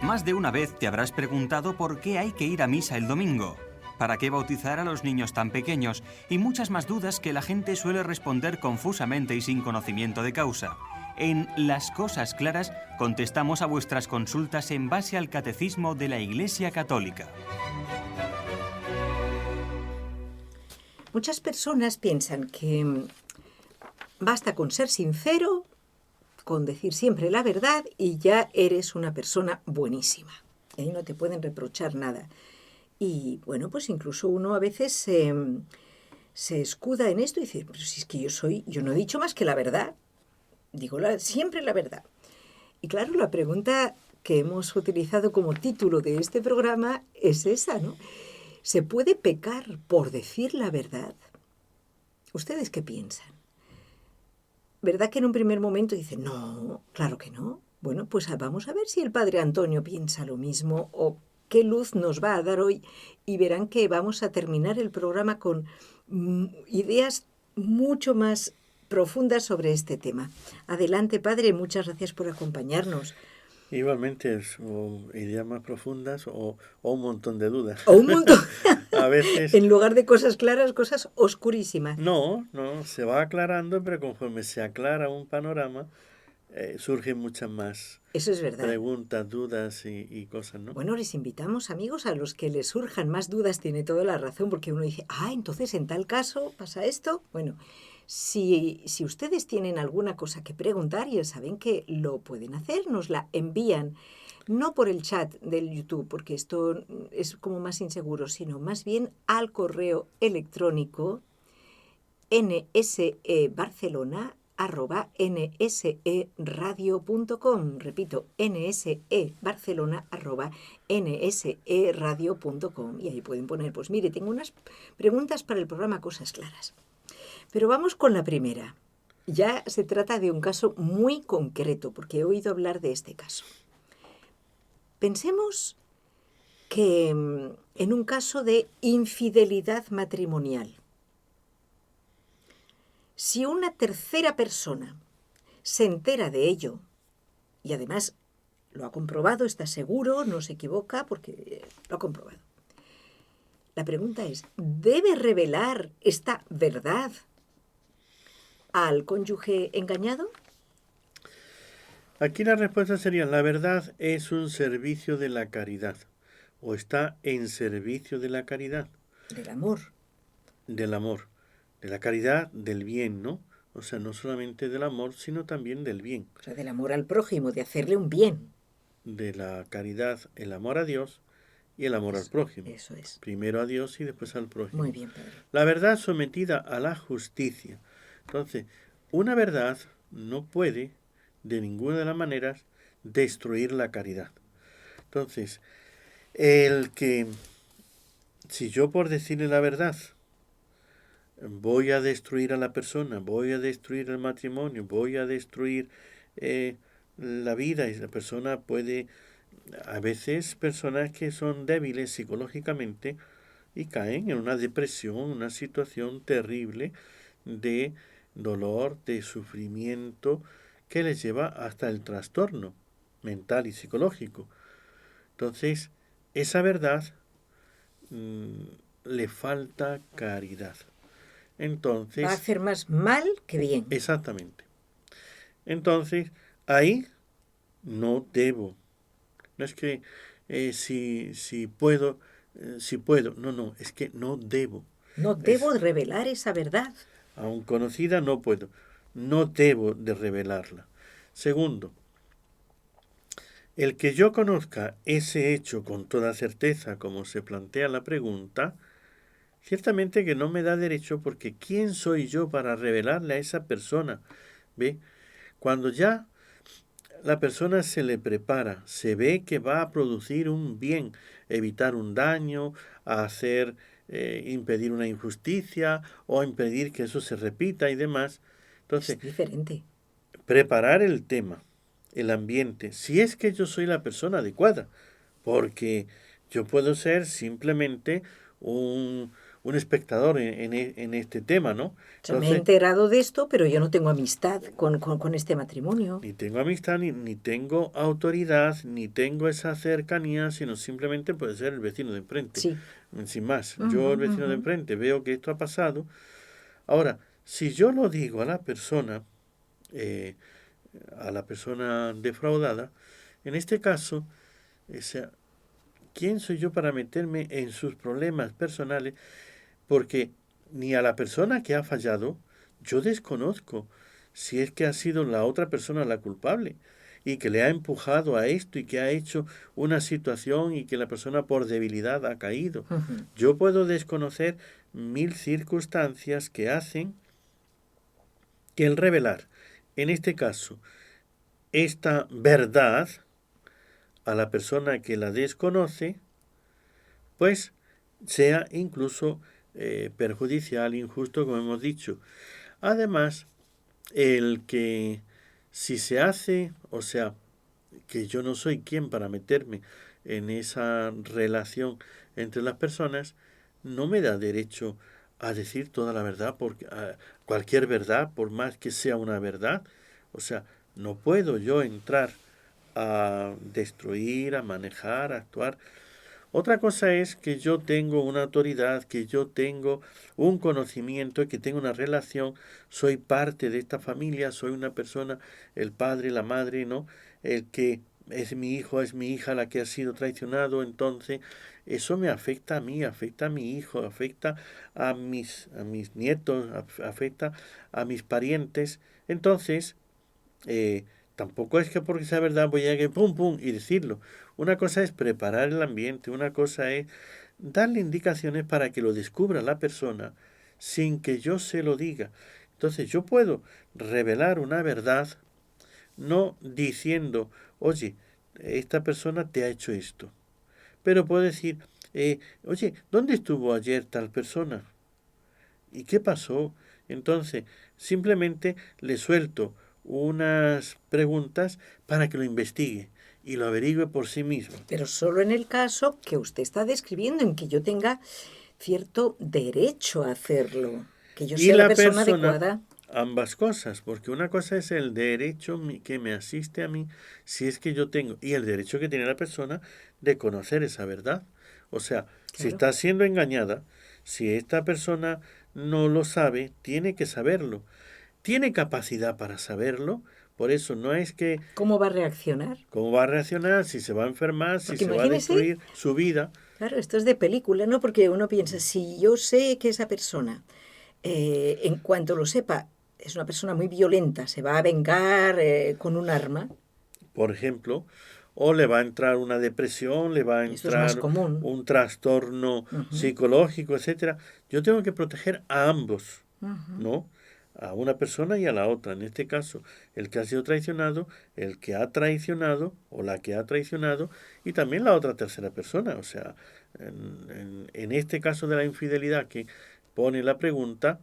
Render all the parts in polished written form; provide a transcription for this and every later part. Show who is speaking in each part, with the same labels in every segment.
Speaker 1: Más de una vez te habrás preguntado por qué hay que ir a misa el domingo, para qué bautizar a los niños tan pequeños y muchas más dudas que la gente suele responder confusamente y sin conocimiento de causa. En Las Cosas Claras contestamos a vuestras consultas en base al Catecismo de la Iglesia Católica.
Speaker 2: Muchas personas piensan que basta con ser sincero, con decir siempre la verdad y ya eres una persona buenísima. Y ahí no te pueden reprochar nada. Y bueno, pues incluso uno a veces se escuda en esto y dice, pero si es que yo no he dicho más que la verdad. Digo siempre la verdad. Y claro, la pregunta que hemos utilizado como título de este programa es esa, ¿no? ¿Se puede pecar por decir la verdad? ¿Ustedes qué piensan? ¿Verdad que en un primer momento dicen, no, claro que no? Bueno, pues vamos a ver si el padre Antonio piensa lo mismo o qué luz nos va a dar hoy y verán que vamos a terminar el programa con ideas mucho más profundas sobre este tema. Adelante, padre, muchas gracias por acompañarnos.
Speaker 3: Igualmente, o ideas más profundas o un montón de dudas.
Speaker 2: O un mundo,
Speaker 3: A veces,
Speaker 2: en lugar de cosas claras, cosas oscurísimas.
Speaker 3: no, se va aclarando, pero conforme se aclara un panorama, surgen muchas más
Speaker 2: Eso es verdad.
Speaker 3: preguntas, dudas y cosas, ¿no?
Speaker 2: Bueno, les invitamos, amigos, a los que les surjan más dudas, tiene toda la razón, porque uno dice, entonces en tal caso pasa esto. Bueno, si ustedes tienen alguna cosa que preguntar, ya saben que lo pueden hacer, nos la envían, no por el chat del YouTube, porque esto es como más inseguro, sino más bien al correo electrónico nsebarcelona@nseradio.com. Repito, nsebarcelona@nseradio.com. Y ahí pueden poner, pues mire, tengo unas preguntas para el programa Cosas Claras. Pero vamos con la primera. Ya se trata de un caso muy concreto, porque he oído hablar de este caso. Pensemos que en un caso de infidelidad matrimonial, si una tercera persona se entera de ello y además lo ha comprobado, está seguro, no se equivoca porque lo ha comprobado. La pregunta es, ¿debe revelar esta verdad al cónyuge engañado?
Speaker 3: Aquí la respuesta sería, la verdad es un servicio de la caridad, o está en servicio de la caridad.
Speaker 2: Del amor.
Speaker 3: Del amor, de la caridad, del bien, ¿no? O sea, no solamente del amor, sino también del bien.
Speaker 2: O sea, del amor al prójimo, de hacerle un bien.
Speaker 3: De la caridad, el amor a Dios y el amor al prójimo.
Speaker 2: Eso es.
Speaker 3: Primero a Dios y después al prójimo.
Speaker 2: Muy bien, padre.
Speaker 3: La verdad sometida a la justicia. Entonces, una verdad no puede, de ninguna de las maneras, destruir la caridad. Entonces, si yo por decirle la verdad, voy a destruir a la persona, voy a destruir el matrimonio, voy a destruir la vida, y la persona puede, a veces personas que son débiles psicológicamente y caen en una depresión, una situación terrible de dolor, de sufrimiento, que les lleva hasta el trastorno mental y psicológico. Entonces, esa verdad le falta caridad. Entonces,
Speaker 2: va a hacer más mal que bien.
Speaker 3: Exactamente. Entonces, ahí no debo. No es que si puedo, no, es que no debo.
Speaker 2: No debo revelar esa verdad.
Speaker 3: Aun conocida, no puedo. No debo de revelarla. Segundo, el que yo conozca ese hecho con toda certeza, como se plantea la pregunta, ciertamente que no me da derecho, porque ¿quién soy yo para revelarle a esa persona? ¿Ve? Cuando ya la persona se le prepara, se ve que va a producir un bien, evitar un daño, impedir una injusticia o impedir que eso se repita y demás. Entonces,
Speaker 2: es diferente.
Speaker 3: Preparar el tema, el ambiente, si es que yo soy la persona adecuada, porque yo puedo ser simplemente un un espectador en este tema, ¿no?
Speaker 2: O sea, me he enterado de esto, pero yo no tengo amistad con este matrimonio.
Speaker 3: Ni tengo amistad, ni tengo autoridad, ni tengo esa cercanía, sino simplemente puede ser el vecino de enfrente.
Speaker 2: Sí.
Speaker 3: Sin más,
Speaker 2: Ujú,
Speaker 3: yo el vecino de
Speaker 2: ujú.
Speaker 3: enfrente veo que esto ha pasado. Ahora, si yo lo digo eh, a la persona defraudada, en este caso, o sea, ¿quién soy yo para meterme en sus problemas personales? Porque ni a la persona que ha fallado, yo desconozco si es que ha sido la otra persona la culpable y que le ha empujado a esto y que ha hecho una situación y que la persona por debilidad ha caído.
Speaker 2: Ujú.
Speaker 3: Yo puedo desconocer mil circunstancias que hacen que el revelar, en este caso, esta verdad a la persona que la desconoce, pues sea incluso perjudicial, injusto, como hemos dicho. Además, el que si se hace, o sea, que yo no soy quien para meterme en esa relación entre las personas, no me da derecho a decir toda la verdad, porque cualquier verdad, por más que sea una verdad, o sea, no puedo yo entrar a destruir, a manejar, a actuar. Otra cosa es que yo tengo una autoridad, que yo tengo un conocimiento, que tengo una relación, soy parte de esta familia, soy una persona, el padre, la madre, ¿no? El que es mi hijo, es mi hija la que ha sido traicionado, entonces eso me afecta a mí, afecta a mi hijo, afecta a mis nietos, afecta a mis parientes. Entonces, eh, tampoco es que porque sea verdad voy a que pum pum y decirlo. Una cosa es preparar el ambiente, una cosa es darle indicaciones para que lo descubra la persona sin que yo se lo diga. Entonces yo puedo revelar una verdad no diciendo, oye, esta persona te ha hecho esto. Pero puedo decir, oye, ¿dónde estuvo ayer tal persona? ¿Y qué pasó? Entonces, simplemente le suelto unas preguntas para que lo investigue y lo averigüe por sí mismo.
Speaker 2: Pero solo en el caso que usted está describiendo, en que yo tenga cierto derecho a hacerlo, que yo
Speaker 3: Y
Speaker 2: sea la
Speaker 3: la
Speaker 2: persona
Speaker 3: persona,
Speaker 2: adecuada.
Speaker 3: ambas cosas, porque una cosa es el derecho que me asiste a mí, si es que yo tengo, y el derecho que tiene la persona de conocer esa verdad. O sea, si
Speaker 2: Claro.
Speaker 3: está siendo engañada, si esta persona no lo sabe, tiene que saberlo. Tiene capacidad para saberlo, por eso no es que
Speaker 2: ¿Cómo va a reaccionar?
Speaker 3: cómo va a reaccionar, si se va a enfermar, si
Speaker 2: Porque
Speaker 3: se va a
Speaker 2: imagínese,
Speaker 3: destruir su vida.
Speaker 2: claro, esto es de película, ¿no? Porque uno piensa, si yo sé que esa persona, en cuanto lo sepa, es una persona muy violenta, se va a vengar con un arma,
Speaker 3: Por ejemplo, o le va a entrar una depresión, le va a
Speaker 2: y esto es más
Speaker 3: entrar
Speaker 2: común.
Speaker 3: un trastorno
Speaker 2: Ujú,
Speaker 3: psicológico, etcétera. Yo tengo que proteger a ambos,
Speaker 2: ujú.
Speaker 3: ¿no? A una persona y a la otra. En este caso, el que ha sido traicionado, el que ha traicionado o la que ha traicionado y también la otra tercera persona. O sea, en este caso de la infidelidad que pone la pregunta,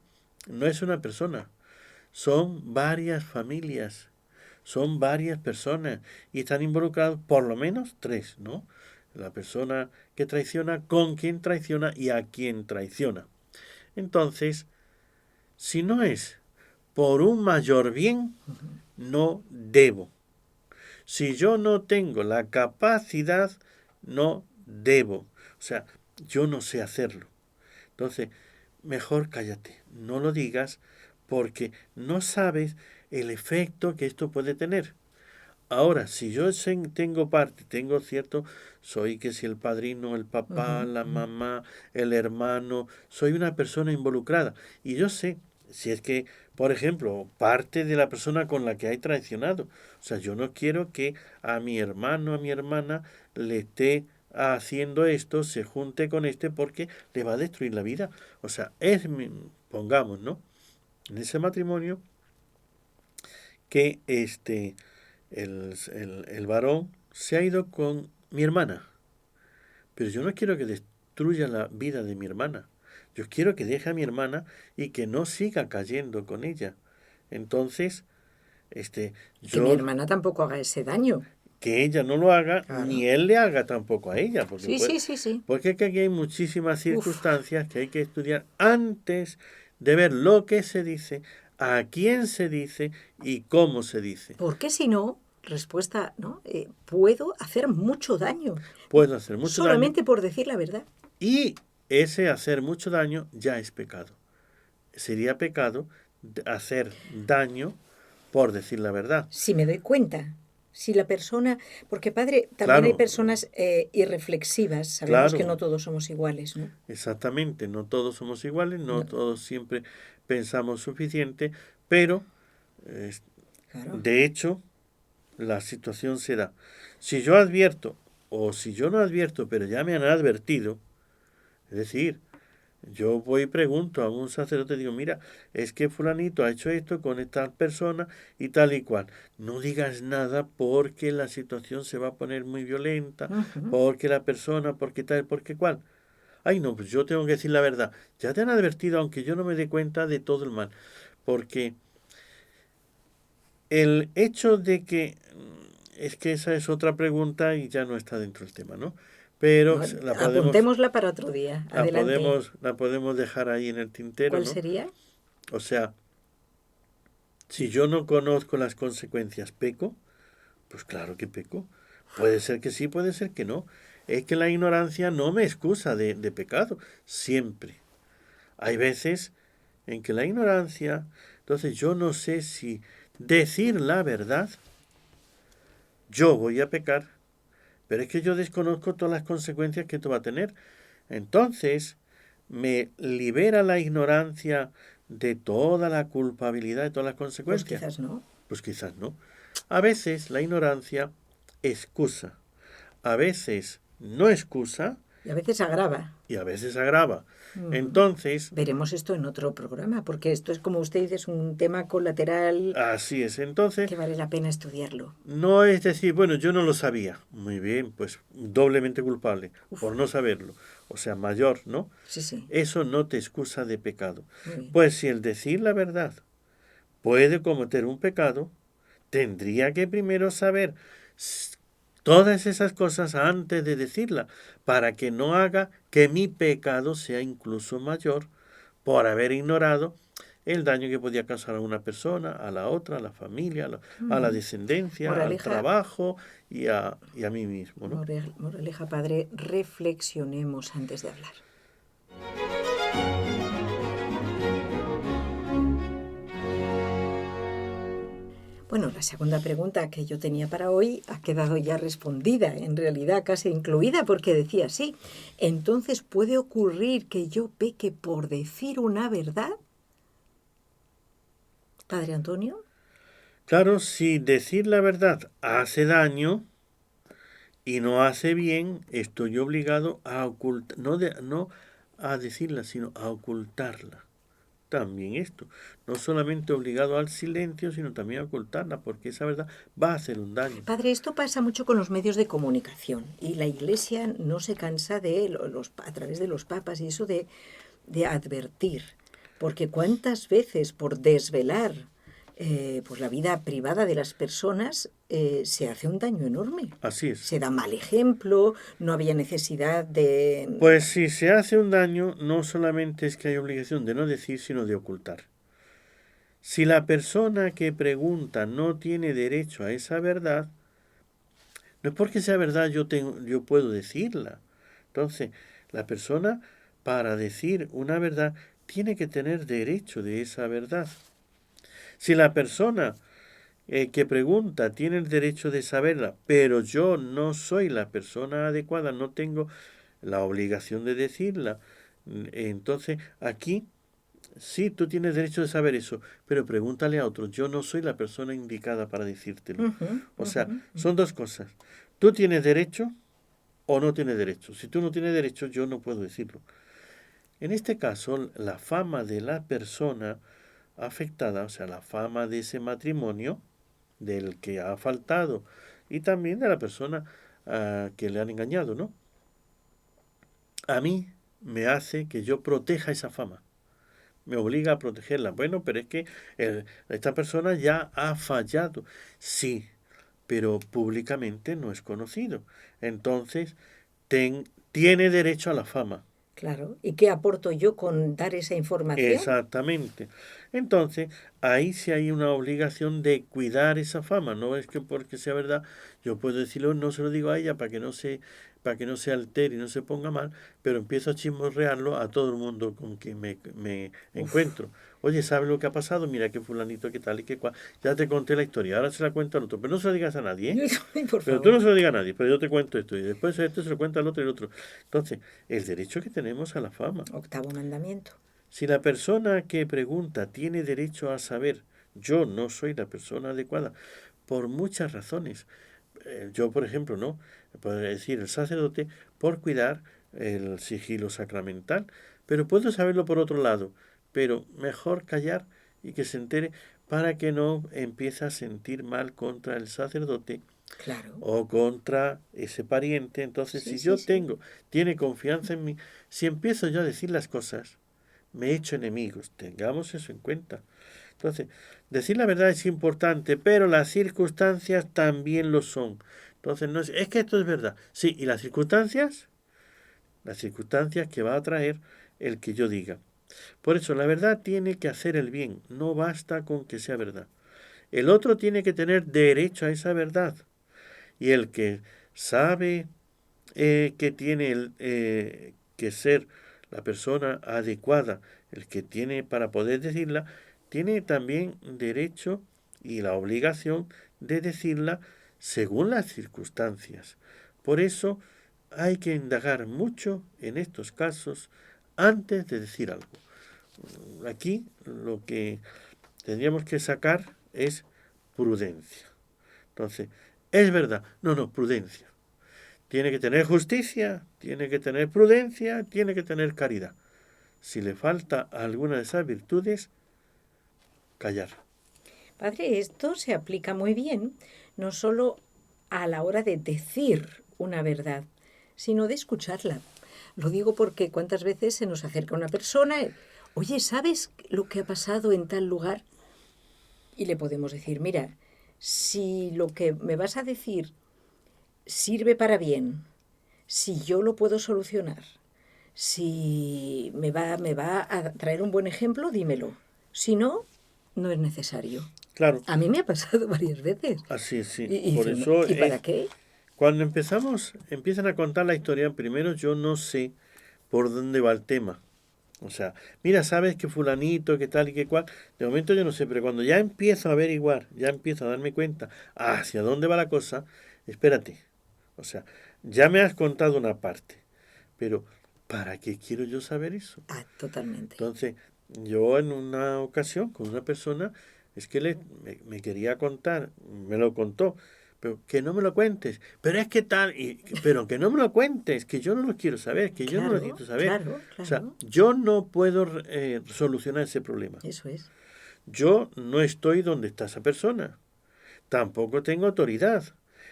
Speaker 3: no es una persona, son varias familias, son varias personas y están involucrados por lo menos tres, ¿no? La persona que traiciona, con quien traiciona y a quien traiciona. Entonces, si no es por un mayor bien, no debo. Si yo no tengo la capacidad, no debo. O sea, yo no sé hacerlo. Entonces, mejor cállate, no lo digas porque no sabes el efecto que esto puede tener. Ahora, si yo tengo parte, tengo cierto, soy que si el padrino, el papá,
Speaker 2: Ujú,
Speaker 3: la
Speaker 2: ujú.
Speaker 3: mamá, el hermano, soy una persona involucrada. Y yo sé, si es que, por ejemplo, parte de la persona con la que hay traicionado. O sea, yo no quiero que a mi hermano, a mi hermana, le esté haciendo esto, se junte con este porque le va a destruir la vida. O sea, pongamos, ¿no? En ese matrimonio que el varón se ha ido con mi hermana, pero yo no quiero que destruya la vida de mi hermana. Yo quiero que deje a mi hermana y que no siga cayendo con ella. Entonces,
Speaker 2: Que mi
Speaker 3: yo,
Speaker 2: hermana tampoco haga ese daño.
Speaker 3: que ella no lo haga,
Speaker 2: Claro.
Speaker 3: ni él le haga tampoco a ella. Porque,
Speaker 2: Sí.
Speaker 3: porque es que aquí hay muchísimas circunstancias que hay que estudiar antes de ver lo que se dice, a quién se dice y cómo se dice.
Speaker 2: Porque si no, respuesta, ¿no? Puedo hacer mucho daño.
Speaker 3: Puede hacer mucho daño
Speaker 2: Solamente por decir la verdad.
Speaker 3: y ese hacer mucho daño ya es pecado. Sería pecado hacer daño por decir la verdad.
Speaker 2: Si me doy cuenta, si la persona, porque padre, también
Speaker 3: Claro.
Speaker 2: hay personas irreflexivas, sabemos
Speaker 3: Claro.
Speaker 2: que no todos somos iguales, ¿no?
Speaker 3: Exactamente, no todos somos iguales, no
Speaker 2: No.
Speaker 3: todos siempre pensamos suficiente, pero
Speaker 2: Claro.
Speaker 3: de hecho la situación se da. Si yo advierto o si yo no advierto, pero ya me han advertido, es decir, yo voy y pregunto a un sacerdote, digo, mira, es que fulanito ha hecho esto con esta persona y tal y cual. No digas nada porque la situación se va a poner muy violenta,
Speaker 2: Ujú.
Speaker 3: porque la persona, porque tal, porque cual. Ay, no, pues yo tengo que decir la verdad. Ya te han advertido, aunque yo no me dé cuenta de todo el mal. Porque el hecho de que, es que esa es otra pregunta y ya no está dentro del tema, ¿no? Pero
Speaker 2: Bueno,
Speaker 3: la podemos,
Speaker 2: apuntémosla para otro día. Adelante.
Speaker 3: la podemos dejar ahí en el tintero,
Speaker 2: ¿Cuál
Speaker 3: ¿no?
Speaker 2: sería?
Speaker 3: O sea, si yo no conozco las consecuencias, ¿peco? Pues claro que peco. Puede ser que sí, puede ser que no. Es que la ignorancia no me excusa de pecado, siempre. Hay veces en que la ignorancia, entonces yo no sé si decir la verdad, yo voy a pecar, pero es que yo desconozco todas las consecuencias que esto va a tener. Entonces, me libera la ignorancia de toda la culpabilidad, de todas las
Speaker 2: Pues
Speaker 3: consecuencias.
Speaker 2: quizás no.
Speaker 3: Pues quizás no. A veces la ignorancia excusa, a veces no excusa
Speaker 2: Y a veces agrava.
Speaker 3: y a veces agrava.
Speaker 2: Mm.
Speaker 3: Entonces,
Speaker 2: Veremos esto en otro programa, porque esto es, como usted dice, es un tema colateral
Speaker 3: así es. Entonces,
Speaker 2: que vale la pena estudiarlo.
Speaker 3: no es decir, bueno, yo no lo sabía. Muy bien, pues doblemente culpable
Speaker 2: Uf.
Speaker 3: por no saberlo. O sea, mayor, ¿no?
Speaker 2: Sí.
Speaker 3: Eso no te excusa de pecado.
Speaker 2: Muy bien.
Speaker 3: Pues si el decir la verdad puede cometer un pecado, tendría que primero saber todas esas cosas antes de decirla, para que no haga que mi pecado sea incluso mayor por haber ignorado el daño que podía causar a una persona, a la otra, a la familia, a la descendencia, al
Speaker 2: Moraleja.
Speaker 3: trabajo y a mí mismo, ¿no?
Speaker 2: Moraleja, padre, reflexionemos antes de hablar. Bueno, la segunda pregunta que yo tenía para hoy ha quedado ya respondida, en realidad casi incluida, porque decía sí. Entonces, ¿puede ocurrir que yo peque por decir una verdad? Padre Antonio.
Speaker 3: Claro, si decir la verdad hace daño y no hace bien, estoy obligado a ocultar, no a decirla, sino a ocultarla. También esto, no solamente obligado al silencio, sino también a ocultarla, porque esa verdad va a hacer un daño.
Speaker 2: Padre, esto pasa mucho con los medios de comunicación y la Iglesia no se cansa de, a través de los papas y eso de advertir, porque cuántas veces por desvelar pues la vida privada de las personas se hace un daño enorme.
Speaker 3: Así es.
Speaker 2: Se da mal ejemplo, no había necesidad de...
Speaker 3: Pues si se hace un daño, no solamente es que hay obligación de no decir, sino de ocultar. Si la persona que pregunta no tiene derecho a esa verdad, no es porque sea verdad yo puedo decirla. Entonces, la persona para decir una verdad tiene que tener derecho de esa verdad. Si la persona que pregunta tiene el derecho de saberla, pero yo no soy la persona adecuada, no tengo la obligación de decirla, entonces aquí sí tú tienes derecho de saber eso, pero pregúntale a otro, yo no soy la persona indicada para decírtelo. O sea, son dos cosas. Tú tienes derecho o no tienes derecho. Si tú no tienes derecho, yo no puedo decirlo. En este caso, la fama de la persona afectada, o sea, la fama de ese matrimonio, del que ha faltado, y también de la persona que le han engañado, ¿no? A mí me hace que yo proteja esa fama. Me obliga a protegerla. Bueno, pero es que esta persona ya ha fallado. Sí, pero públicamente no es conocido. Entonces, tiene derecho a la fama.
Speaker 2: Claro. ¿Y qué aporto yo con dar esa información?
Speaker 3: Exactamente. Entonces, ahí sí hay una obligación de cuidar esa fama. No es que porque sea verdad, yo puedo decirlo, no se lo digo a ella para que no se altere y no se ponga mal, pero empiezo a chismorrearlo a todo el mundo con quien me encuentro. Oye, ¿sabes lo que ha pasado? Mira que fulanito, que tal y que cual. Ya te conté la historia, ahora se la cuento al otro, pero no se lo digas a nadie, ¿eh?
Speaker 2: Ay, por
Speaker 3: Pero tú no
Speaker 2: favor.
Speaker 3: se lo digas a nadie, pero yo te cuento esto y después esto se lo cuenta al otro y el otro. Entonces, el derecho que tenemos a la fama.
Speaker 2: Octavo mandamiento.
Speaker 3: Si la persona que pregunta tiene derecho a saber, yo no soy la persona adecuada, por muchas razones. Yo, por ejemplo, no. Podría decir el sacerdote por cuidar el sigilo sacramental, pero puedo saberlo por otro lado. Pero mejor callar y que se entere para que no empiece a sentir mal contra el sacerdote
Speaker 2: Claro.
Speaker 3: o contra ese pariente. Entonces,
Speaker 2: Sí,
Speaker 3: si
Speaker 2: sí,
Speaker 3: yo
Speaker 2: sí.
Speaker 3: tiene confianza en mí, si empiezo yo a decir las cosas, me he hecho enemigos. Tengamos eso en cuenta. Entonces, decir la verdad es importante, pero las circunstancias también lo son. Entonces, no es que esto es verdad. Sí, ¿y las circunstancias? Las circunstancias que va a traer el que yo diga. Por eso, la verdad tiene que hacer el bien. No basta con que sea verdad. El otro tiene que tener derecho a esa verdad. Y el que sabe que tiene que ser la persona adecuada, el que tiene para poder decirla, tiene también derecho y la obligación de decirla según las circunstancias. Por eso hay que indagar mucho en estos casos antes de decir algo. Aquí lo que tendríamos que sacar es prudencia. Entonces, es verdad, no, prudencia. Tiene que tener justicia, tiene que tener prudencia, tiene que tener caridad. Si le falta alguna de esas virtudes, callar.
Speaker 2: Padre, esto se aplica muy bien, no solo a la hora de decir una verdad, sino de escucharla. Lo digo porque cuántas veces se nos acerca una persona, oye, ¿sabes lo que ha pasado en tal lugar? Y le podemos decir, mira, si lo que me vas a decir sirve para bien, si yo lo puedo solucionar, si me va a traer un buen ejemplo, dímelo. Si no, no es necesario.
Speaker 3: Claro,
Speaker 2: A mí me ha pasado varias veces.
Speaker 3: así es, sí.
Speaker 2: Y
Speaker 3: Por
Speaker 2: dice uno,
Speaker 3: eso
Speaker 2: ¿y para
Speaker 3: es,
Speaker 2: qué?
Speaker 3: cuando empiezan a contar la historia, primero yo no sé por dónde va el tema. O sea, mira, sabes que fulanito, que tal y que cual, de momento yo no sé, pero cuando ya empiezo a averiguar, ya empiezo a darme cuenta hacia dónde va la cosa, espérate. O sea, ya me has contado una parte, pero ¿para qué quiero yo saber eso?
Speaker 2: Ah, totalmente.
Speaker 3: Entonces, yo en una ocasión con una persona, es que me quería contar, me lo contó, pero que no me lo cuentes, pero es que tal, pero que no me lo cuentes, que yo no lo quiero saber, que yo no lo
Speaker 2: Claro,
Speaker 3: necesito saber.
Speaker 2: claro,
Speaker 3: O sea,
Speaker 2: claro.
Speaker 3: yo no puedo solucionar ese problema.
Speaker 2: Eso es.
Speaker 3: Yo no estoy donde está esa persona. Tampoco tengo autoridad.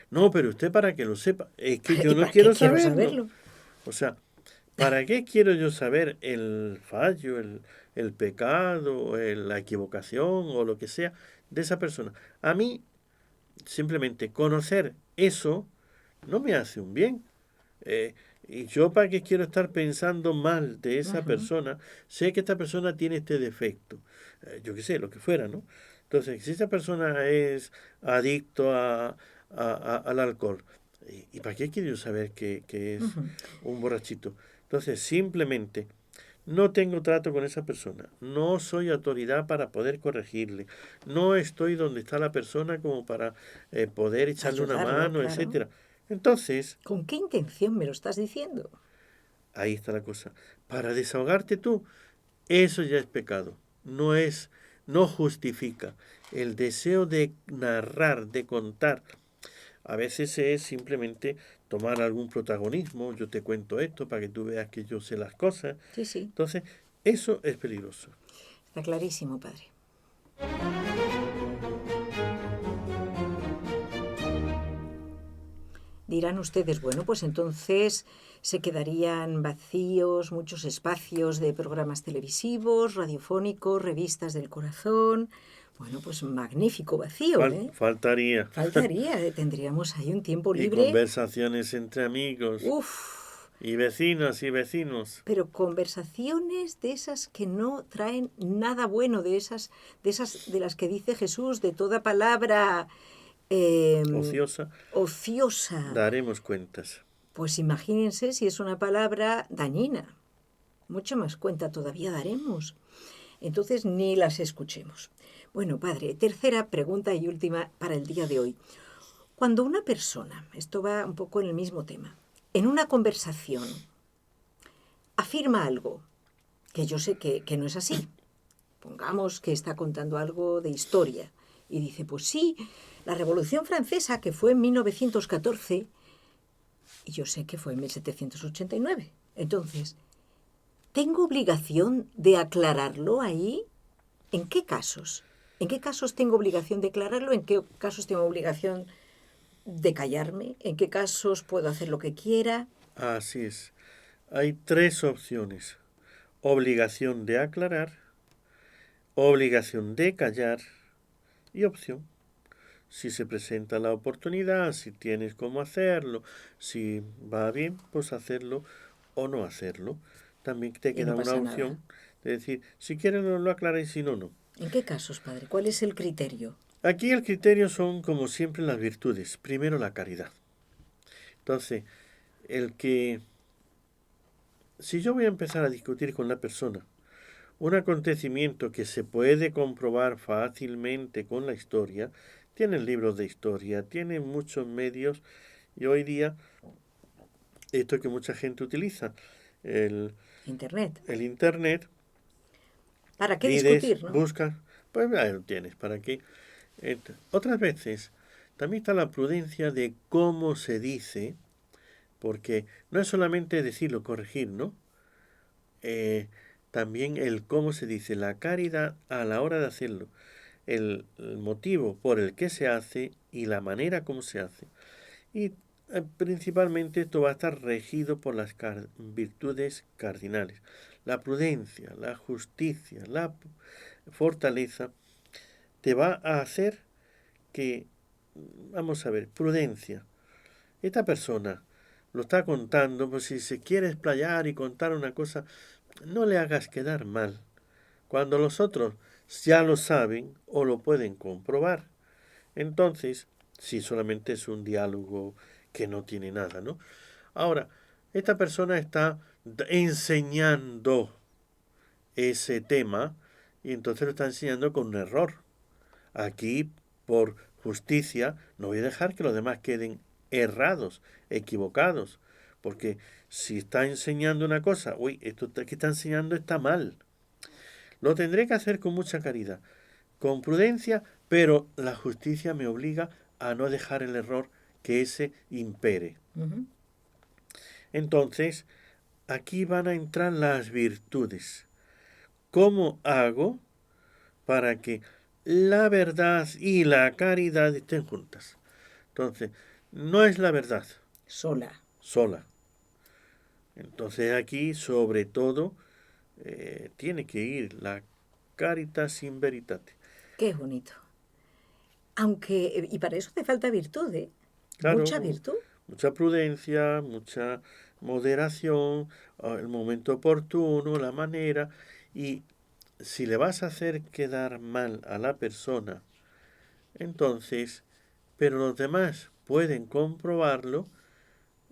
Speaker 3: No, pero usted para que lo sepa, es que yo
Speaker 2: ¿Y
Speaker 3: no
Speaker 2: para qué
Speaker 3: quiero
Speaker 2: quiero
Speaker 3: saberlo.
Speaker 2: saberlo?
Speaker 3: O sea, ¿para qué quiero yo saber el fallo, el pecado, la equivocación o lo que sea de esa persona? A mí, simplemente conocer eso no me hace un bien. Y yo para qué quiero estar pensando mal de esa
Speaker 2: Ujú.
Speaker 3: persona, sé que esta persona tiene este defecto, yo qué sé, lo que fuera, ¿no? Entonces, si esa persona es adicto al alcohol, ¿y para qué quiero yo saber que es
Speaker 2: Ujú.
Speaker 3: un borrachito? Entonces, simplemente no tengo trato con esa persona, no soy autoridad para poder corregirle, no estoy donde está la persona como para poder echarle una
Speaker 2: Ayudarlo,
Speaker 3: mano,
Speaker 2: claro.
Speaker 3: etcétera. Entonces,
Speaker 2: ¿Con qué intención me lo estás diciendo?
Speaker 3: ahí está la cosa. Para desahogarte tú, eso ya es pecado. No justifica. El deseo de narrar, de contar, a veces es simplemente tomar algún protagonismo. Yo te cuento esto para que tú veas que yo sé las cosas.
Speaker 2: Sí, sí,
Speaker 3: Entonces, eso es peligroso.
Speaker 2: está clarísimo, padre. Dirán ustedes, bueno, pues entonces se quedarían vacíos muchos espacios de programas televisivos, radiofónicos, revistas del corazón. Bueno, pues magnífico vacío, ¿eh?
Speaker 3: Faltaría.
Speaker 2: Faltaría, tendríamos ahí un tiempo
Speaker 3: Y
Speaker 2: libre.
Speaker 3: conversaciones entre amigos
Speaker 2: Uf,
Speaker 3: y vecinos y vecinos.
Speaker 2: pero conversaciones de esas que no traen nada bueno, de las que dice Jesús, de toda palabra
Speaker 3: Ociosa,
Speaker 2: ociosa.
Speaker 3: daremos cuentas.
Speaker 2: Pues imagínense si es una palabra dañina. Mucho más cuenta todavía daremos. Entonces ni las escuchemos. Bueno, padre, tercera pregunta y última para el día de hoy. Cuando una persona, esto va un poco en el mismo tema, en una conversación afirma algo que yo sé que no es así, pongamos que está contando algo de historia y dice, pues sí, la Revolución Francesa, que fue en 1914, y yo sé que fue en 1789. Entonces, ¿tengo obligación de aclararlo ahí? ¿En qué casos? ¿En qué casos tengo obligación de aclararlo? ¿En qué casos tengo obligación de callarme? ¿En qué casos puedo hacer lo que quiera?
Speaker 3: Así es. Hay tres opciones. Obligación de aclarar, obligación de callar y opción. Si se presenta la oportunidad, si tienes cómo hacerlo, si va bien, pues hacerlo o no hacerlo. También te
Speaker 2: Y no
Speaker 3: queda una
Speaker 2: pasa nada.
Speaker 3: opción de decir, si quieres lo aclaras y si no, no.
Speaker 2: ¿En qué casos, padre? ¿Cuál es el criterio?
Speaker 3: Aquí el criterio son, como siempre, las virtudes. Primero, la caridad. Entonces, el que, si yo voy a empezar a discutir con la persona un acontecimiento que se puede comprobar fácilmente con la historia, tienen libros de historia, tienen muchos medios y hoy día esto que mucha gente utiliza, el,
Speaker 2: Internet.
Speaker 3: el internet,
Speaker 2: ¿Para qué
Speaker 3: pides,
Speaker 2: discutir, no?
Speaker 3: buscas, pues ahí lo tienes, ¿para qué? Otras veces también está la prudencia de cómo se dice, porque no es solamente decirlo, corregir, ¿no? También el cómo se dice, la caridad a la hora de hacerlo, el motivo por el que se hace y la manera como se hace. Y principalmente esto va a estar regido por las virtudes cardinales. La prudencia, la justicia, la fortaleza te va a hacer que, vamos a ver, prudencia. Esta persona lo está contando, pues si se quiere explayar y contar una cosa, no le hagas quedar mal. Cuando los otros ya lo saben o lo pueden comprobar. Entonces, si solamente es un diálogo que no tiene nada, ¿no? Ahora, esta persona está enseñando ese tema y entonces lo está enseñando con un error. Aquí, por justicia, no voy a dejar que los demás queden errados, equivocados, porque si está enseñando una cosa, uy, esto que está enseñando está mal. Lo tendré que hacer con mucha caridad, con prudencia, pero la justicia me obliga a no dejar el error que ese impere.
Speaker 2: Ujú.
Speaker 3: Entonces, aquí van a entrar las virtudes. ¿Cómo hago para que la verdad y la caridad estén juntas? Entonces, no es la verdad
Speaker 2: Sola.
Speaker 3: sola. Entonces aquí, sobre todo, tiene que ir la caritas in veritate.
Speaker 2: Qué bonito. Aunque, y para eso hace falta virtud, ¿eh? Mucha
Speaker 3: Claro,
Speaker 2: virtud.
Speaker 3: mucha prudencia, mucha moderación, el momento oportuno, la manera. Y si le vas a hacer quedar mal a la persona, entonces, pero los demás pueden comprobarlo,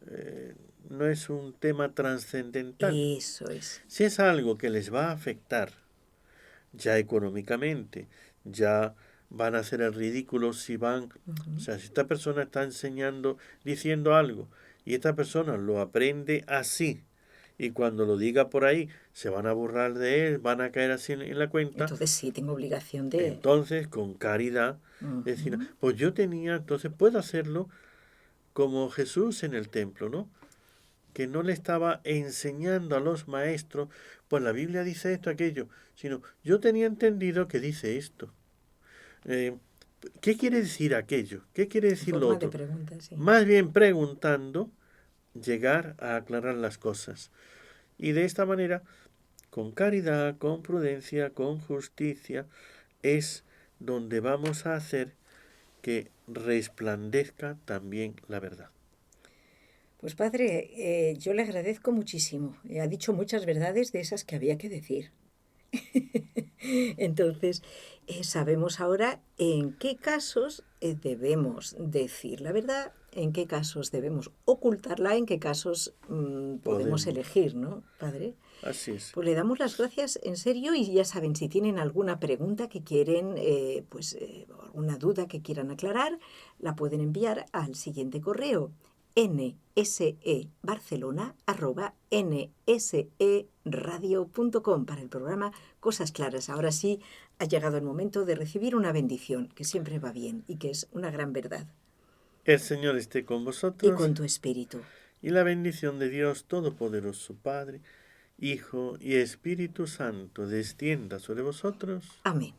Speaker 3: eh, no es un tema trascendental.
Speaker 2: Eso es.
Speaker 3: Si es algo que les va a afectar ya económicamente, ya van a hacer el ridículo si van, o sea, si esta persona está enseñando, diciendo algo, y esta persona lo aprende así, y cuando lo diga por ahí, se van a burlar de él, van a caer así en la cuenta,
Speaker 2: Entonces sí, tengo obligación de...
Speaker 3: entonces con caridad, decir,
Speaker 2: Ujú.
Speaker 3: pues yo tenía, entonces puedo hacerlo como Jesús en el templo, ¿no? Que no le estaba enseñando a los maestros, pues la Biblia dice esto, aquello, sino yo tenía entendido que dice esto. Eh, ¿Qué quiere decir aquello? ¿Qué quiere
Speaker 2: En
Speaker 3: decir lo
Speaker 2: forma de
Speaker 3: otro?
Speaker 2: pregunta, sí.
Speaker 3: Más bien preguntando, llegar a aclarar las cosas. Y de esta manera, con caridad, con prudencia, con justicia, es donde vamos a hacer que resplandezca también la verdad.
Speaker 2: Pues padre, yo le agradezco muchísimo. Ha dicho muchas verdades de esas que había que decir. Entonces, sabemos ahora en qué casos debemos decir la verdad, en qué casos debemos ocultarla, en qué casos podemos elegir, ¿no, padre?
Speaker 3: Así es.
Speaker 2: Pues le damos las gracias en serio y ya saben, si tienen alguna pregunta que quieren, alguna duda que quieran aclarar, la pueden enviar al siguiente correo: nsebarcelona@nseradio.com para el programa Cosas Claras. Ahora sí, ha llegado el momento de recibir una bendición, que siempre va bien y que es una gran verdad.
Speaker 3: El Señor esté con
Speaker 2: Y
Speaker 3: vosotros.
Speaker 2: con tu espíritu.
Speaker 3: Y la bendición de Dios Todopoderoso, Padre, Hijo y Espíritu Santo, descienda sobre vosotros.
Speaker 2: Amén.